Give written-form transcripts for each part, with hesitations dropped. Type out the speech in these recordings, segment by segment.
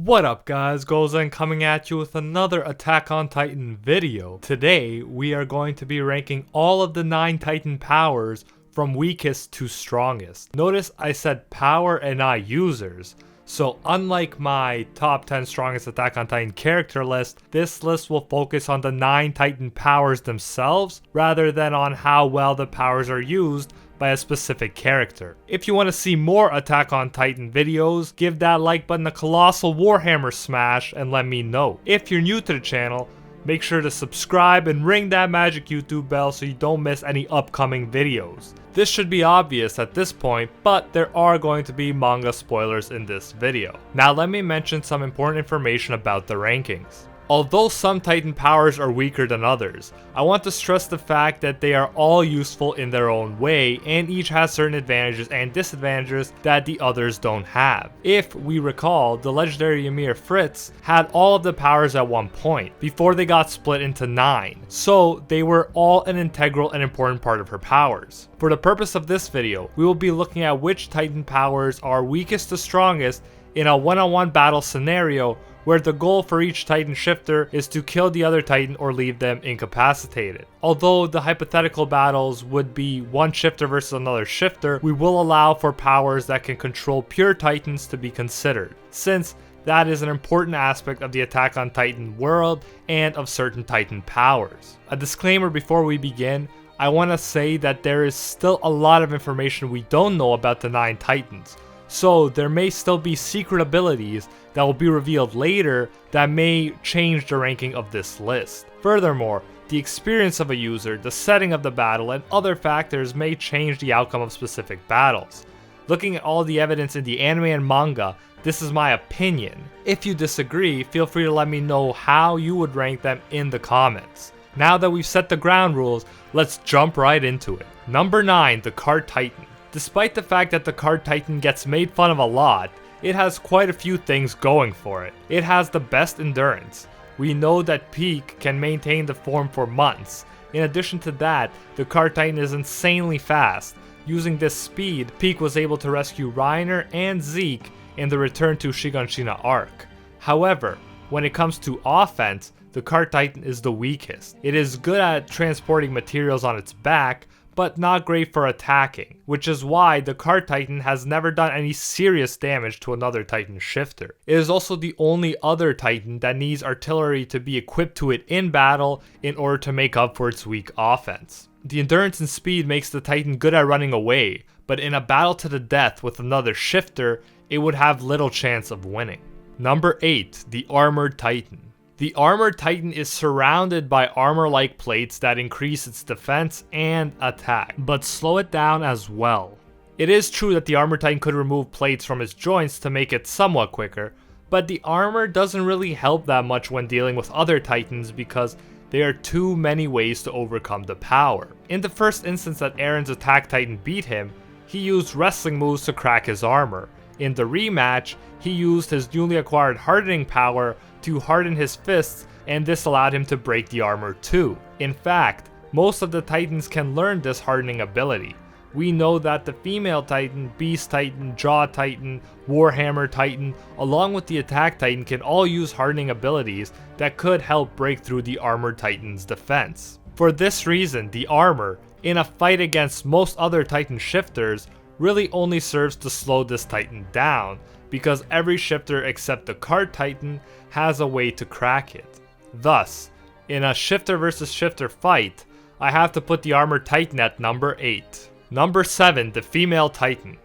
What up guys, Gozen coming at you with another Attack on Titan video. Today we are going to be ranking all of the 9 Titan powers from weakest to strongest. Notice I said power and not users. So unlike my top 10 strongest Attack on Titan character list, this list will focus on the 9 Titan powers themselves rather than on how well the powers are used by a specific character. If you want to see more Attack on Titan videos, give that like button a colossal Warhammer smash and let me know. If you're new to the channel, make sure to subscribe and ring that magic YouTube bell so you don't miss any upcoming videos. This should be obvious at this point, but there are going to be manga spoilers in this video. Now let me mention some important information about the rankings. Although some Titan powers are weaker than others, I want to stress the fact that they are all useful in their own way and each has certain advantages and disadvantages that the others don't have. If we recall, the legendary Ymir Fritz had all of the powers at one point, before they got split into 9, so they were all an integral and important part of her powers. For the purpose of this video, we will be looking at which Titan powers are weakest to strongest in a one-on-one battle scenario where the goal for each Titan shifter is to kill the other Titan or leave them incapacitated. Although the hypothetical battles would be one shifter versus another shifter, we will allow for powers that can control pure Titans to be considered, since that is an important aspect of the Attack on Titan world and of certain Titan powers. A disclaimer before we begin, I want to say that there is still a lot of information we don't know about the 9 Titans. So there may still be secret abilities that will be revealed later that may change the ranking of this list. Furthermore, the experience of a user, the setting of the battle, and other factors may change the outcome of specific battles. Looking at all the evidence in the anime and manga, this is my opinion. If you disagree, feel free to let me know how you would rank them in the comments. Now that we've set the ground rules, let's jump right into it. Number 9, the Cart Titan. Despite the fact that the Cart Titan gets made fun of a lot, it has quite a few things going for it. It has the best endurance. We know that Peak can maintain the form for months. In addition to that, the Cart Titan is insanely fast. Using this speed, Peak was able to rescue REINER and Zeke in the Return to Shiganshina arc. However, when it comes to offense, the Cart Titan is the weakest. It is good at transporting materials on its back, but not great for attacking, which is why the Cart Titan has never done any serious damage to another Titan shifter. It is also the only other Titan that needs artillery to be equipped to it in battle in order to make up for its weak offense. The endurance and speed makes the Titan good at running away, but in a battle to the death with another shifter, it would have little chance of winning. Number 8, the Armored Titan. The Armored Titan is surrounded by armor-like plates that increase its defense and attack, but slow it down as well. It is true that the Armored Titan could remove plates from its joints to make it somewhat quicker, but the armor doesn't really help that much when dealing with other Titans because there are too many ways to overcome the power. In the first instance that Eren's Attack Titan beat him, he used wrestling moves to crack his armor. In the rematch, he used his newly acquired hardening power to harden his fists, and this allowed him to break the armor too. In fact, most of the Titans can learn this hardening ability. We know that the Female Titan, Beast Titan, Jaw Titan, Warhammer Titan, along with the Attack Titan can all use hardening abilities that could help break through the Armored Titan's defense. For this reason, the armor, in a fight against most other Titan shifters, really only serves to slow this Titan down, because every shifter except the Cart Titan has a way to crack it. Thus, in a shifter versus shifter fight, I have to put the Armored Titan at number 8. Number 7, the Female Titan.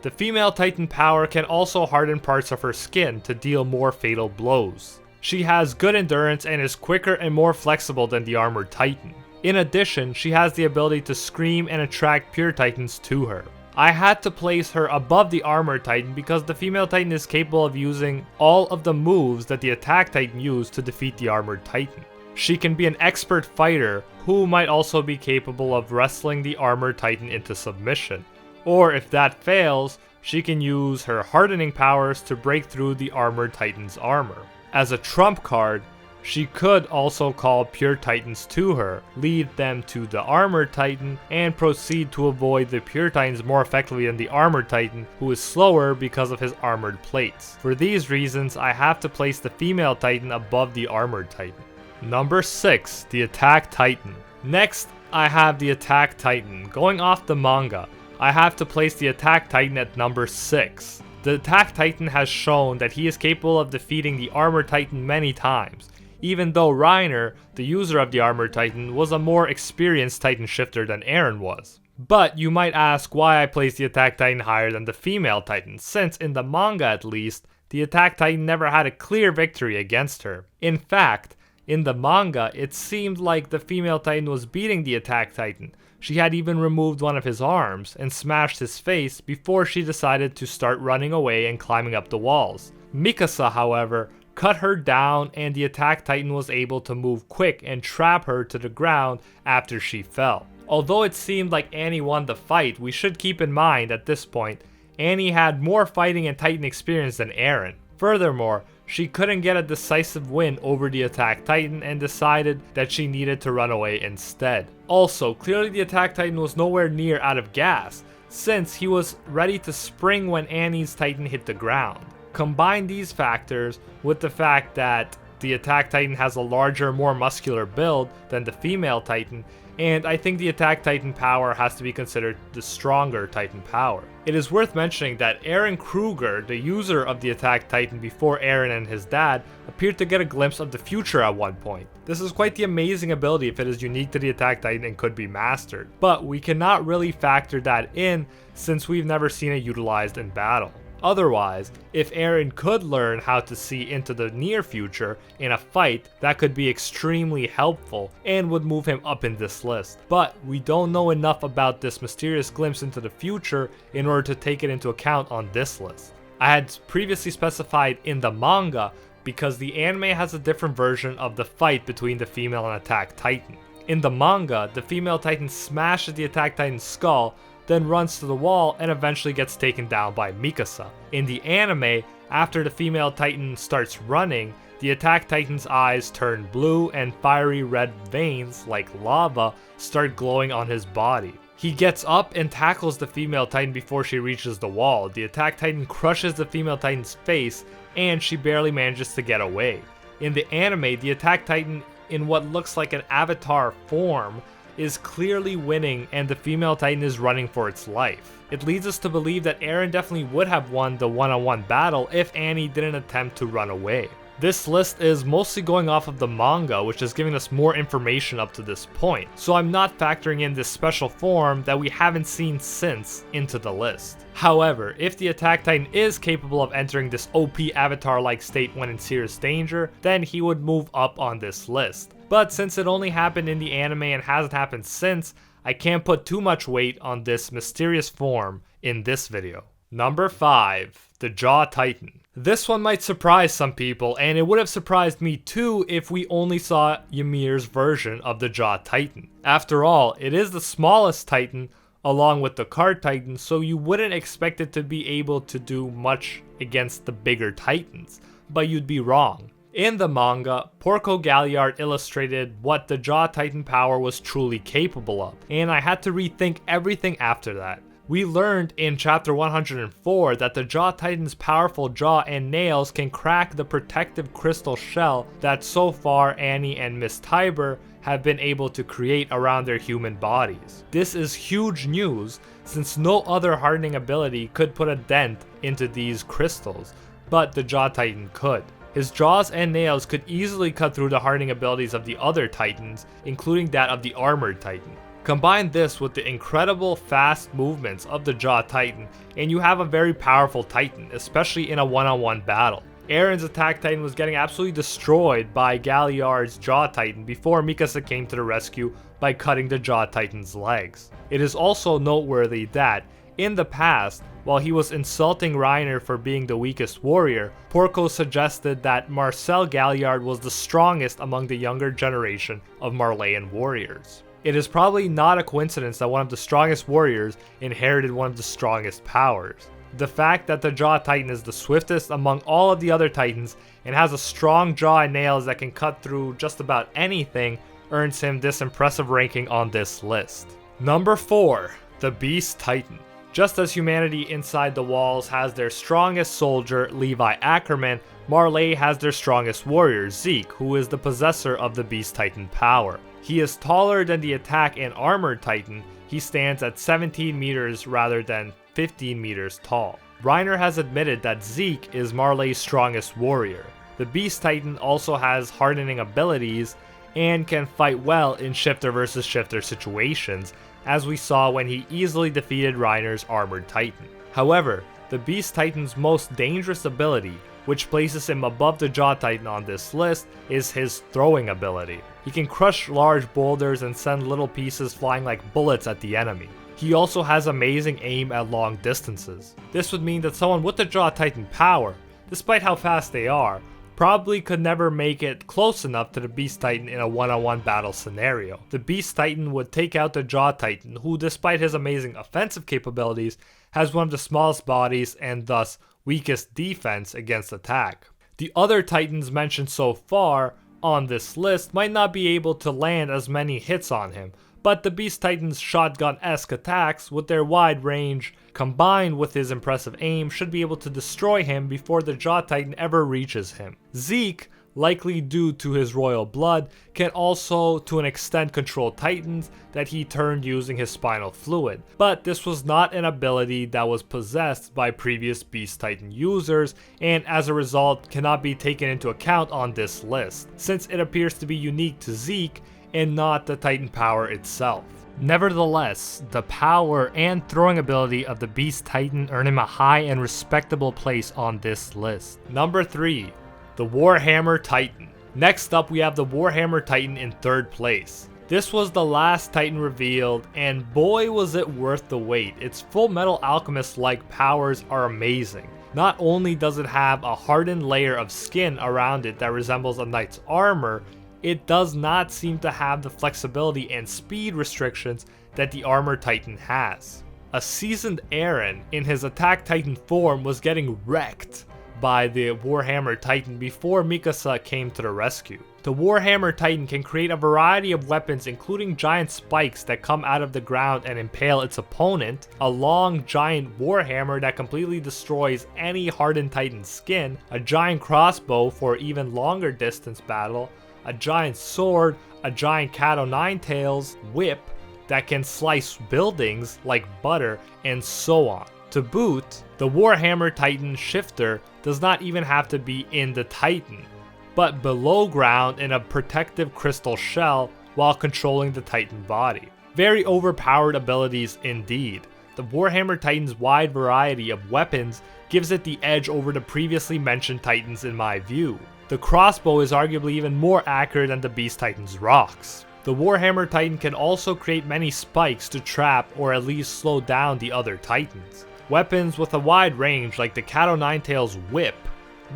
The Female Titan power can also harden parts of her skin to deal more fatal blows. She has good endurance and is quicker and more flexible than the Armored Titan. In addition, she has the ability to scream and attract pure Titans to her. I had to place her above the Armored Titan because the Female Titan is capable of using all of the moves that the Attack Titan used to defeat the Armored Titan. She can be an expert fighter who might also be capable of wrestling the Armored Titan into submission. Or if that fails, she can use her hardening powers to break through the Armored Titan's armor. As a trump card, She could also call pure titans to her, lead them to the armored titan, and proceed to avoid the pure titans more effectively than the armored titan, who is slower because of his armored plates. For these reasons, I have to place the female titan above the armored titan. Number 6, the Attack Titan. Next, I have the Attack Titan. Going off the manga, I have to place the Attack Titan at number 6. The Attack Titan has shown that he is capable of defeating the Armored Titan many times, even though REINER, the user of the Armored Titan, was a more experienced Titan shifter than Eren was. But you might ask why I place the Attack Titan higher than the female Titan, since in the manga at least, the Attack Titan never had a clear victory against her. In fact, in the manga, it seemed like the female Titan was beating the Attack Titan. She had even removed one of his arms and smashed his face before she decided to start running away and climbing up the walls. Mikasa, however, cut her down, and the Attack Titan was able to move quick and trap her to the ground after she fell. Although it seemed like Annie won the fight, we should keep in mind at this point, Annie had more fighting and Titan experience than Eren. Furthermore, she couldn't get a decisive win over the Attack Titan and decided that she needed to run away instead. Also, clearly the Attack Titan was nowhere near out of gas, since he was ready to spring when Annie's Titan hit the ground. Combine these factors with the fact that the Attack Titan has a larger, more muscular build than the female Titan, and I think the Attack Titan power has to be considered the stronger Titan power. It is worth mentioning that Eren Kruger, the user of the Attack Titan before Eren and his dad, appeared to get a glimpse of the future at one point. This is quite the amazing ability if it is unique to the Attack Titan and could be mastered, but we cannot really factor that in since we've never seen it utilized in battle. Otherwise, if Eren could learn how to see into the near future in a fight, that could be extremely helpful and would move him up in this list. But we don't know enough about this mysterious glimpse into the future in order to take it into account on this list. I had previously specified in the manga because the anime has a different version of the fight between the female and Attack Titan. In the manga, the female Titan smashes the Attack Titan's skull, then runs to the wall and eventually gets taken down by Mikasa. In the anime, after the female Titan starts running, the Attack Titan's eyes turn blue and fiery red veins, like lava, start glowing on his body. He gets up and tackles the female Titan before she reaches the wall. The Attack Titan crushes the female Titan's face and she barely manages to get away. In the anime, the Attack Titan, in what looks like an avatar form, is clearly winning and the female Titan is running for its life. It leads us to believe that Eren definitely would have won the one-on-one battle if Annie didn't attempt to run away. This list is mostly going off of the manga, which is giving us more information up to this point, so I'm not factoring in this special form that we haven't seen since into the list. However, if the Attack Titan is capable of entering this OP avatar-like state when in serious danger, then he would move up on this list. But since it only happened in the anime and hasn't happened since, I can't put too much weight on this mysterious form in this video. Number 5, the Jaw Titan. This one might surprise some people, and it would have surprised me too if we only saw Ymir's version of the Jaw Titan. After all, it is the smallest Titan along with the Card Titan, so you wouldn't expect it to be able to do much against the bigger Titans, but you'd be wrong. In the manga, Porco Galliard illustrated what the Jaw Titan power was truly capable of, and I had to rethink everything after that. We learned in chapter 104 that the Jaw Titan's powerful jaw and nails can crack the protective crystal shell that so far Annie and Miss Tiber have been able to create around their human bodies. This is huge news since no other hardening ability could put a dent into these crystals, but the Jaw Titan could. His jaws and nails could easily cut through the hardening abilities of the other Titans, including that of the Armored Titan. Combine this with the incredible fast movements of the Jaw Titan, and you have a very powerful Titan, especially in a one-on-one battle. Eren's Attack Titan was getting absolutely destroyed by Galliard's Jaw Titan before Mikasa came to the rescue by cutting the Jaw Titan's legs. It is also noteworthy that, in the past, while he was insulting REINER for being the weakest warrior, Porco suggested that Marcel Galliard was the strongest among the younger generation of Marleyan warriors. It is probably not a coincidence that one of the strongest warriors inherited one of the strongest powers. The fact that the Jaw Titan is the swiftest among all of the other Titans and has a strong jaw and nails that can cut through just about anything earns him this impressive ranking on this list. Number 4. The Beast Titan. Just as humanity inside the walls has their strongest soldier, Levi Ackerman, Marley has their strongest warrior, Zeke, who is the possessor of the Beast Titan power. He is taller than the attack and armored Titan. He stands at 17 meters rather than 15 meters tall. REINER has admitted that Zeke is Marley's strongest warrior. The Beast Titan also has hardening abilities and can fight well in shifter versus shifter situations, as we saw when he easily defeated REINER's armored Titan. However, the Beast Titan's most dangerous ability, which places him above the Jaw Titan on this list, is his throwing ability. He can crush large boulders and send little pieces flying like bullets at the enemy. He also has amazing aim at long distances. This would mean that someone with the Jaw Titan power, despite how fast they are, probably could never make it close enough to the Beast Titan in a one-on-one battle scenario. The Beast Titan would take out the Jaw Titan, who despite his amazing offensive capabilities, has one of the smallest bodies and thus weakest defense against attack. The other Titans mentioned so far on this list might not be able to land as many hits on him, but the Beast Titan's shotgun-esque attacks with their wide range combined with his impressive aim should be able to destroy him before the Jaw Titan ever reaches him. Zeke, likely due to his royal blood, can also to an extent control Titans that he turned using his spinal fluid, but this was not an ability that was possessed by previous Beast Titan users and as a result cannot be taken into account on this list, since it appears to be unique to Zeke and not the Titan power itself. Nevertheless, the power and throwing ability of the Beast Titan earn him a high and respectable place on this list. Number 3. The Warhammer Titan. Next up we have the Warhammer Titan in 3rd place. This was the last Titan revealed and boy was it worth the wait. Its Full Metal Alchemist-like powers are amazing. Not only does it have a hardened layer of skin around it that resembles a knight's armor, it does not seem to have the flexibility and speed restrictions that the Armor Titan has. A seasoned Eren in his Attack Titan form was getting wrecked by the Warhammer Titan before Mikasa came to the rescue. The Warhammer Titan can create a variety of weapons including giant spikes that come out of the ground and impale its opponent, a long giant warhammer that completely destroys any hardened Titan skin, a giant crossbow for even longer distance battle, a giant sword, a giant cat o' nine tails whip that can slice buildings like butter, and so on. To boot, the Warhammer Titan shifter does not even have to be in the Titan, but below ground in a protective crystal shell while controlling the Titan body. Very overpowered abilities indeed. The Warhammer Titan's wide variety of weapons gives it the edge over the previously mentioned Titans in my view. The crossbow is arguably even more accurate than the Beast Titan's rocks. The Warhammer Titan can also create many spikes to trap or at least slow down the other Titans. Weapons with a wide range like the Cat o' Nine Tails whip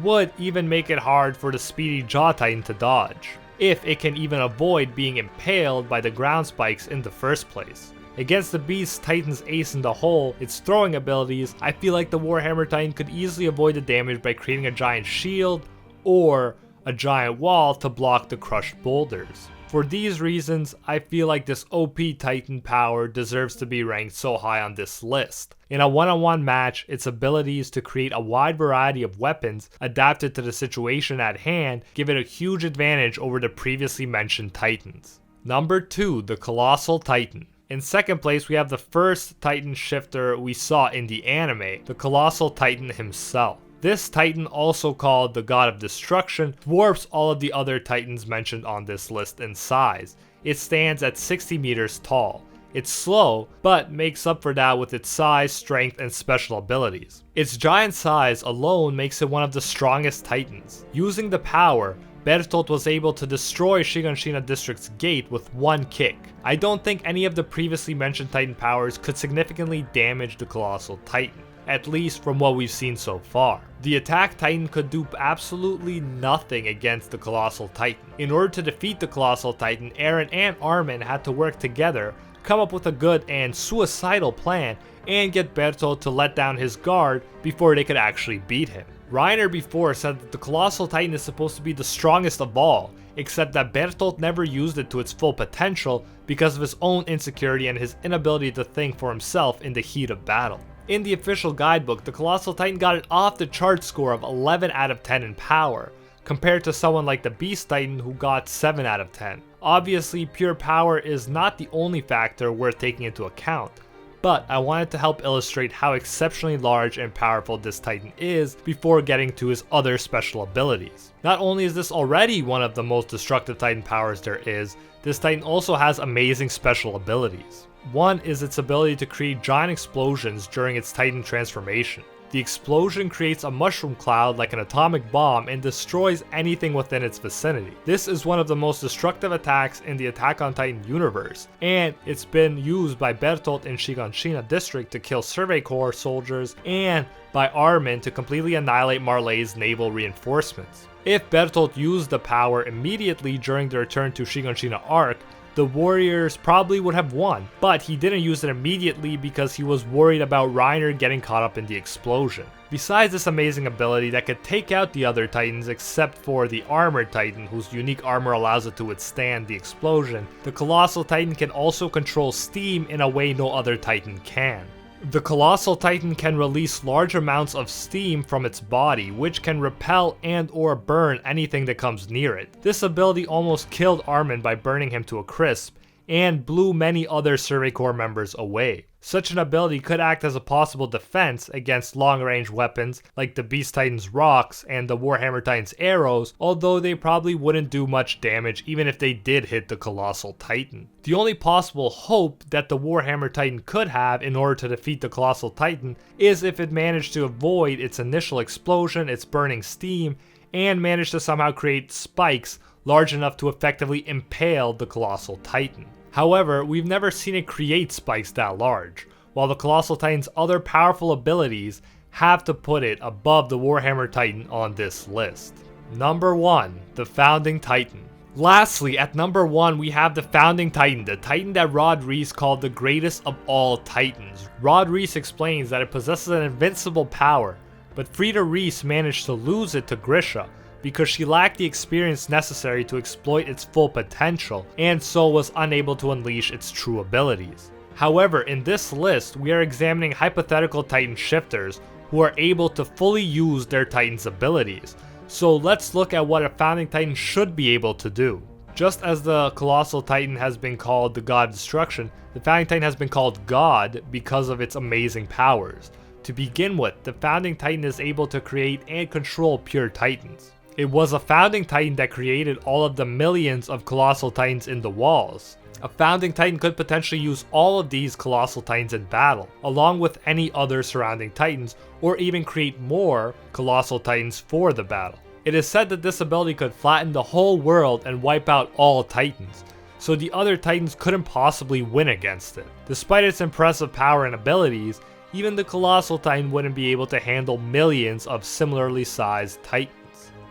would even make it hard for the speedy Jaw Titan to dodge, if it can even avoid being impaled by the ground spikes in the first place. Against the Beast Titan's ace in the hole, its throwing abilities, I feel like the Warhammer Titan could easily avoid the damage by creating a giant shield or a giant wall to block the crushed boulders. For these reasons, I feel like this OP Titan power deserves to be ranked so high on this list. In a one-on-one match, its abilities to create a wide variety of weapons adapted to the situation at hand give it a huge advantage over the previously mentioned Titans. Number 2, the Colossal Titan. In second place, we have the first Titan shifter we saw in the anime, the Colossal Titan himself. This Titan, also called the God of Destruction, dwarfs all of the other Titans mentioned on this list in size. It stands at 60 meters tall. It's slow, but makes up for that with its size, strength, and special abilities. Its giant size alone makes it one of the strongest Titans. Using the power, Bertolt was able to destroy Shiganshina District's gate with one kick. I don't think any of the previously mentioned Titan powers could significantly damage the Colossal Titan, at least from what we've seen so far. The Attack Titan could do absolutely nothing against the Colossal Titan. In order to defeat the Colossal Titan, Eren and Armin had to work together, come up with a good and suicidal plan and get Bertolt to let down his guard before they could actually beat him. REINER before said that the Colossal Titan is supposed to be the strongest of all, except that Bertolt never used it to its full potential because of his own insecurity and his inability to think for himself in the heat of battle. In the official guidebook, the Colossal Titan got an off-the-chart score of 11 out of 10 in power, compared to someone like the Beast Titan who got 7 out of 10. Obviously, pure power is not the only factor worth taking into account, but I wanted to help illustrate how exceptionally large and powerful this Titan is before getting to his other special abilities. Not only is this already one of the most destructive Titan powers there is, this Titan also has amazing special abilities. One is its ability to create giant explosions during its Titan transformation. The explosion creates a mushroom cloud like an atomic bomb and destroys anything within its vicinity. This is one of the most destructive attacks in the Attack on Titan universe, and it's been used by Bertolt in Shiganshina district to kill Survey Corps soldiers and by Armin to completely annihilate Marley's naval reinforcements. If Bertolt used the power immediately during the return to Shiganshina arc, the warriors probably would have won, but he didn't use it immediately because he was worried about REINER getting caught up in the explosion. Besides this amazing ability that could take out the other Titans except for the Armored Titan, whose unique armor allows it to withstand the explosion, the Colossal Titan can also control steam in a way no other Titan can. The Colossal Titan can release large amounts of steam from its body, which can repel and or burn anything that comes near it. This ability almost killed Armin by burning him to a crisp, and blew many other Survey Corps members away. Such an ability could act as a possible defense against long-range weapons like the Beast Titan's rocks and the Warhammer Titan's arrows, although they probably wouldn't do much damage even if they did hit the Colossal Titan. The only possible hope that the Warhammer Titan could have in order to defeat the Colossal Titan is if it managed to avoid its initial explosion, its burning steam, and managed to somehow create spikes large enough to effectively impale the Colossal Titan. However, we've never seen it create spikes that large, while the Colossal Titan's other powerful abilities have to put it above the Warhammer Titan on this list. Number 1. The Founding Titan. Lastly, at number 1 we have the Founding Titan, the Titan that Rod Reis called the greatest of all Titans. Rod Reis explains that it possesses an invincible power, but Frida Reis managed to lose it to Grisha, because she lacked the experience necessary to exploit its full potential, and so was unable to unleash its true abilities. However, in this list, we are examining hypothetical Titan shifters who are able to fully use their Titan's abilities. So let's look at what a Founding Titan should be able to do. Just as the Colossal Titan has been called the God of Destruction, the Founding Titan has been called God because of its amazing powers. To begin with, the Founding Titan is able to create and control pure Titans. It was a Founding Titan that created all of the millions of Colossal Titans in the walls. A Founding Titan could potentially use all of these Colossal Titans in battle, along with any other surrounding Titans, or even create more Colossal Titans for the battle. It is said that this ability could flatten the whole world and wipe out all Titans, so the other Titans couldn't possibly win against it. Despite its impressive power and abilities, even the Colossal Titan wouldn't be able to handle millions of similarly sized Titans.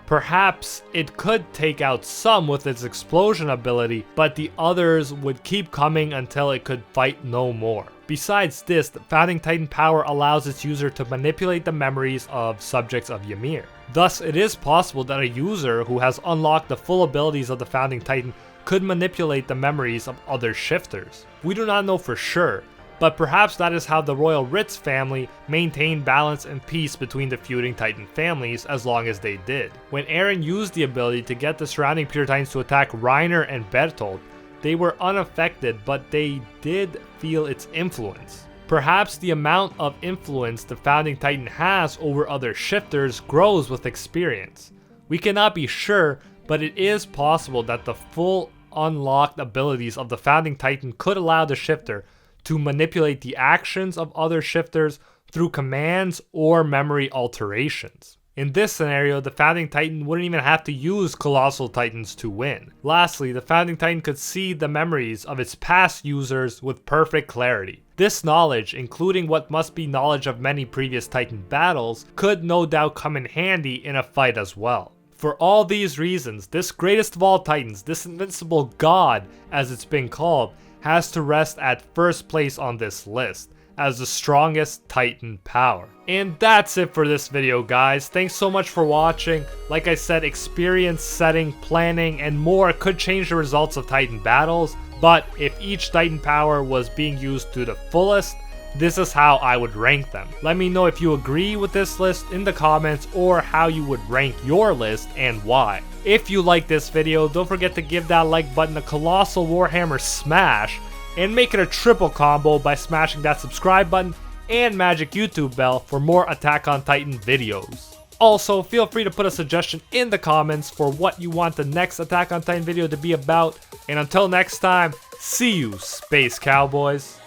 Perhaps it could take out some with its explosion ability, but the others would keep coming until it could fight no more. Besides this, the Founding Titan power allows its user to manipulate the memories of subjects of Ymir. Thus, it is possible that a user who has unlocked the full abilities of the Founding Titan could manipulate the memories of other shifters. We do not know for sure, but perhaps that is how the Royal Ritz family maintained balance and peace between the feuding Titan families as long as they did. When Eren used the ability to get the surrounding pure Titans to attack REINER and Bertolt, they were unaffected, but they did feel its influence. Perhaps the amount of influence the Founding Titan has over other shifters grows with experience. We cannot be sure, but it is possible that the full unlocked abilities of the Founding Titan could allow the shifter to manipulate the actions of other shifters through commands or memory alterations. In this scenario, the Founding Titan wouldn't even have to use Colossal Titans to win. Lastly, the Founding Titan could see the memories of its past users with perfect clarity. This knowledge, including what must be knowledge of many previous Titan battles, could no doubt come in handy in a fight as well. For all these reasons, this greatest of all Titans, this invincible god as it's been called, has to rest at first place on this list as the strongest Titan power. And that's it for this video, guys. Thanks so much for watching. Like I said, experience, setting, planning, and more could change the results of Titan battles, but if each Titan power was being used to the fullest, this is how I would rank them. Let me know if you agree with this list in the comments or how you would rank your list and why. If you like this video, don't forget to give that like button a colossal Warhammer smash and make it a triple combo by smashing that subscribe button and magic YouTube bell for more Attack on Titan videos. Also, feel free to put a suggestion in the comments for what you want the next Attack on Titan video to be about. And until next time, see you, Space Cowboys.